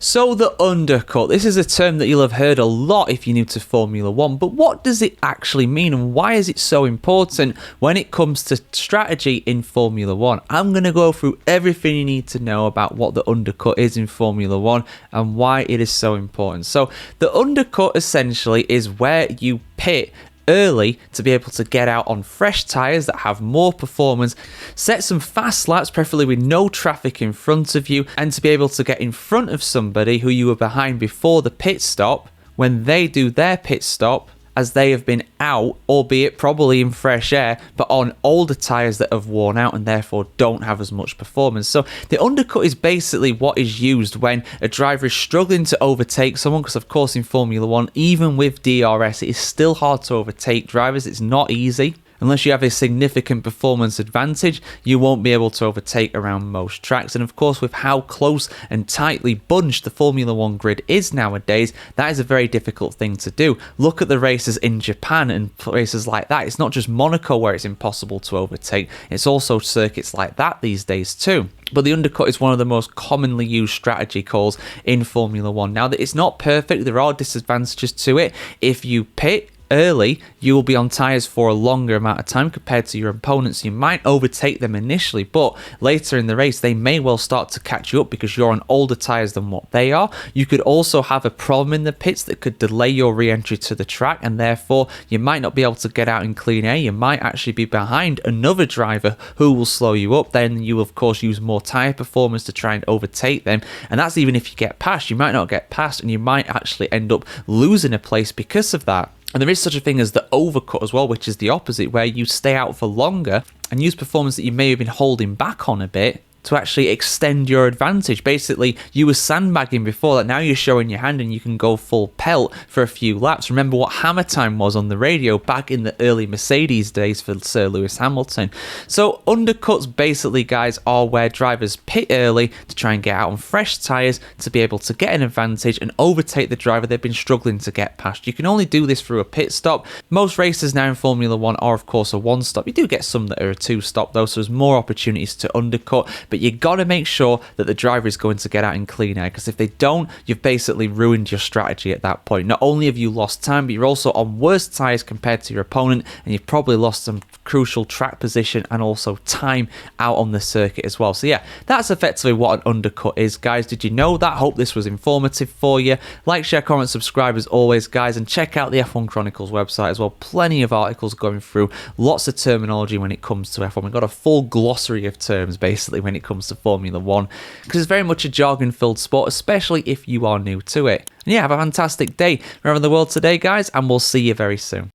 So the undercut, this is a term that you'll have heard a lot if you're new to Formula One, but what does it actually mean and why is it so important when it comes to strategy in Formula One? I'm going to go through everything you need to know about what the undercut is in Formula One and why it is so important. So the undercut essentially is where you pit early to be able to get out on fresh tyres that have more performance, set some fast laps, preferably with no traffic in front of you, and to be able to get in front of somebody who you were behind before the pit stop when they do their pit stop, as they have been out, albeit probably in fresh air, but on older tyres that have worn out and therefore don't have as much performance. So the undercut is basically what is used when a driver is struggling to overtake someone, because of course in Formula One, even with DRS, it is still hard to overtake drivers. It's not easy. Unless you have a significant performance advantage, you won't be able to overtake around most tracks. And of course, with how close and tightly bunched the Formula One grid is nowadays, that is a very difficult thing to do. Look at the races in Japan and races like that. It's not just Monaco where it's impossible to overtake. It's also circuits like that these days too. But the undercut is one of the most commonly used strategy calls in Formula One. Now, that it's not perfect, there are disadvantages to it. If you pit early, you will be on tyres for a longer amount of time compared to your opponents. You might overtake them initially, but later in the race, they may well start to catch you up because you're on older tyres than what they are. You could also have a problem in the pits that could delay your re-entry to the track, and therefore you might not be able to get out in clean air. You might actually be behind another driver who will slow you up. Then you, of course, use more tyre performance to try and overtake them, and that's even if you get past. You might not get past, and you might actually end up losing a place because of that. And there is such a thing as the overcut as well, which is the opposite, where you stay out for longer and use performance that you may have been holding back on a bit to actually extend your advantage. Basically, you were sandbagging before that, now you're showing your hand and you can go full pelt for a few laps. Remember what hammer time was on the radio back in the early Mercedes days for Sir Lewis Hamilton. So undercuts basically, guys, are where drivers pit early to try and get out on fresh tyres to be able to get an advantage and overtake the driver they've been struggling to get past. You can only do this through a pit stop. Most races now in Formula One are, of course, a one stop. You do get some that are a two stop though, so there's more opportunities to undercut, but you got to make sure that the driver is going to get out in clean air, because if they don't, you've basically ruined your strategy at that point. Not only have you lost time, but you're also on worse tyres compared to your opponent, and you've probably lost some crucial track position and also time out on the circuit as well. So yeah, that's effectively what an undercut is, guys. Did you know that? Hope this was informative for you. Like, share, comment, subscribe as always, guys, and check out the F1 Chronicles website as well. Plenty of articles going through, lots of terminology when it comes to F1. We've got a full glossary of terms basically when it comes to Formula One, because it's very much a jargon-filled sport, especially if you are new to it. And yeah, have a fantastic day around the world today, guys, and we'll see you very soon.